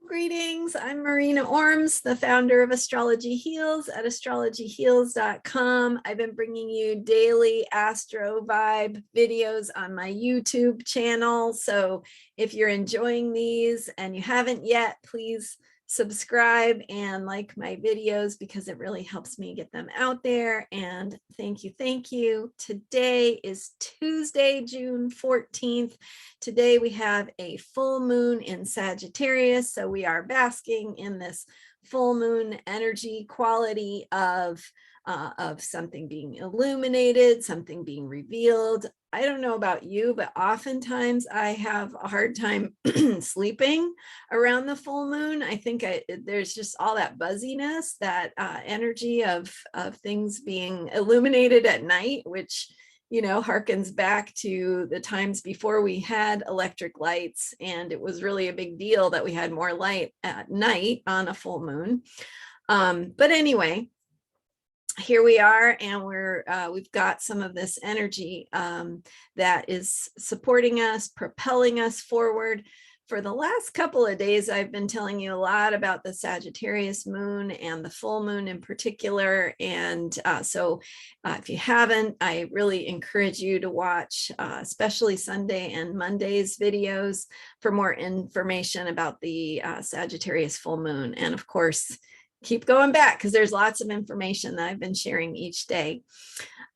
Greetings, I'm Marina Orms, the founder of Astrology Heals at astrologyheals.com. I've been bringing you daily Astro vibe videos on my YouTube channel. So if you're enjoying these and you haven't yet, please subscribe and like my videos because it really helps me get them out there. And thank you, thank you. Today is Tuesday, June 14th. Today we have a full moon in Sagittarius, so we are basking in this full moon energy quality of something being illuminated, something being revealed. I don't know about you, but oftentimes I have a hard time sleeping around the full moon. I think there's just all that buzziness, that energy of things being illuminated at night, which harkens back to the times before we had electric lights, and it was really a big deal that we had more light at night on a full moon. But anyway, here we are, and we've got some of this energy that is supporting us, propelling us forward. For the last couple of days, I've been telling you a lot about the Sagittarius moon and the full moon in particular. And so if you haven't, I really encourage you to watch, especially Sunday and Monday's videos for more information about the Sagittarius full moon. And of course, keep going back because there's lots of information that I've been sharing each day.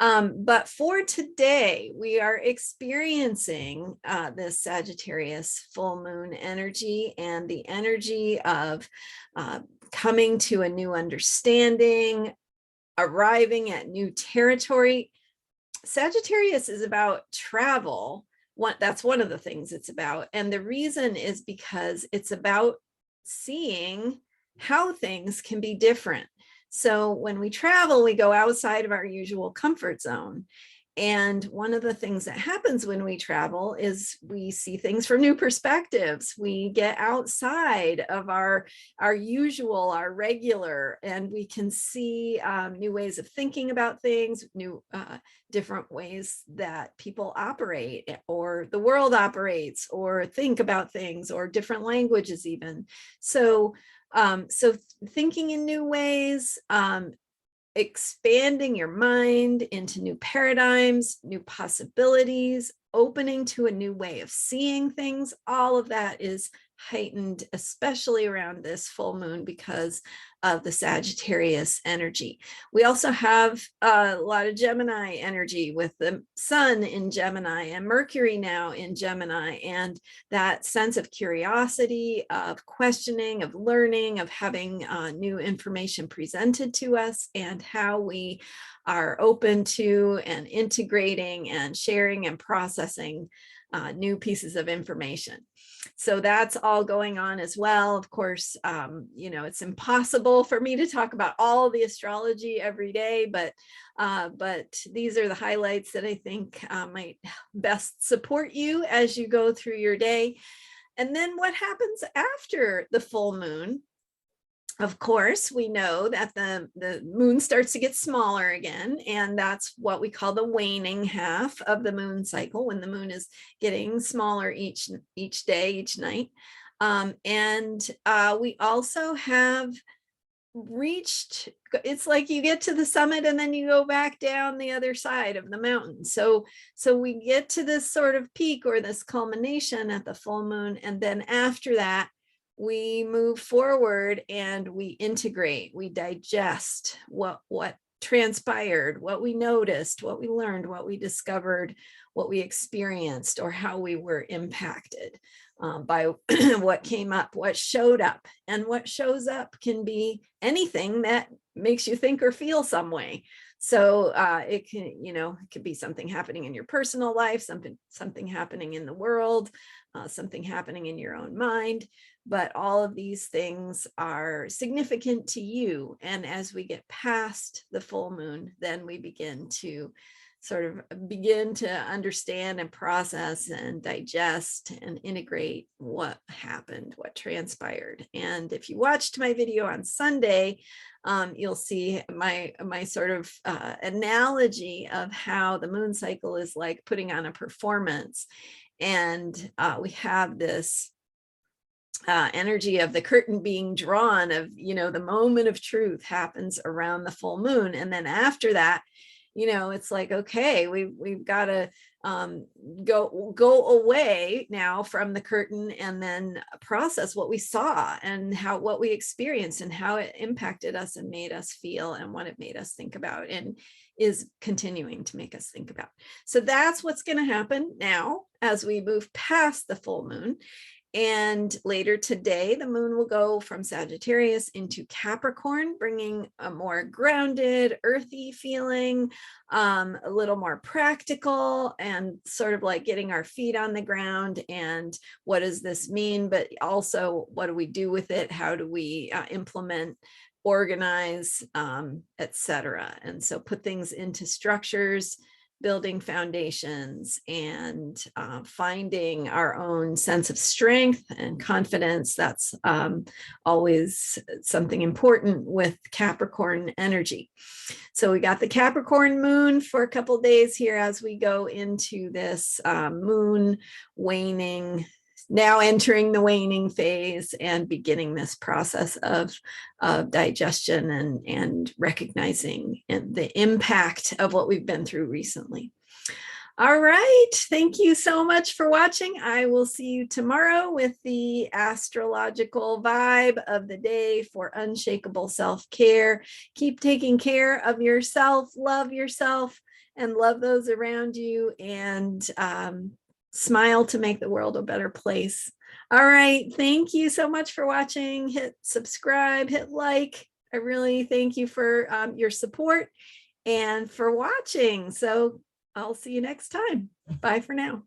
But for today, we are experiencing this Sagittarius full moon energy and the energy of coming to a new understanding, arriving at new territory. Sagittarius is about travel. That's one of the things it's about. And the reason is because it's about seeing how things can be different. So when we travel, we go outside of our usual comfort zone. And one of the things that happens when we travel is we see things from new perspectives. We get outside of our usual, our regular, and we can see new ways of thinking about things, new different ways that people operate, or the world operates, or think about things, or different languages even. So thinking in new ways, expanding your mind into new paradigms, new possibilities, opening to a new way of seeing things, all of that is heightened, especially around this full moon because of the Sagittarius energy. We also have a lot of Gemini energy with the sun in Gemini and Mercury now in Gemini, and that sense of curiosity, of questioning, of learning, of having new information presented to us, and how we are open to and integrating and sharing and processing new pieces of information. So that's all going on as well. Of course, it's impossible for me to talk about all the astrology every day, but these are the highlights that I think might best support you as you go through your day. And then what happens after the full moon? Of course, we know that the moon starts to get smaller again, and that's what we call the waning half of the moon cycle, when the moon is getting smaller each day, each night. We also have reached, it's like you get to the summit and then you go back down the other side of the mountain. So we get to this sort of peak or this culmination at the full moon, and then after that, we move forward and we integrate, we digest what transpired, what we noticed, what we learned, what we discovered, what we experienced, or how we were impacted by what came up, what showed up. And what shows up can be anything that makes you think or feel some way. So it could be something happening in your personal life, something happening in the world, something happening in your own mind. But all of these things are significant to you. And as we get past the full moon, then we begin to understand and process and digest and integrate what happened, what transpired. And if you watched my video on Sunday, you'll see my sort of analogy of how the moon cycle is like putting on a performance. And we have this energy of the curtain being drawn of, the moment of truth happens around the full moon. And then after that, it's like, okay, we've got to go away now from the curtain and then process what we saw and what we experienced and how it impacted us and made us feel and what it made us think about and is continuing to make us think about. So that's what's going to happen now as we move past the full moon. And later today, the moon will go from Sagittarius into Capricorn, bringing a more grounded, earthy feeling, a little more practical, and sort of like getting our feet on the ground. And what does this mean? But also, what do we do with it? How do we implement, organize, etc. And so put things into structures, building foundations, and finding our own sense of strength and confidence. That's always something important with Capricorn energy. So we got the Capricorn moon for a couple of days here as we go into this moon waning, now entering the waning phase and beginning this process of digestion and recognizing the impact of what we've been through recently. All right. Thank you so much for watching. I will see you tomorrow with the astrological vibe of the day for unshakable self-care. Keep taking care of yourself, and love those around you, and smile to make the world a better place. All right. Thank you so much for watching. Hit subscribe, hit like. I really thank you for your support and for watching. So I'll see you next time. Bye for now.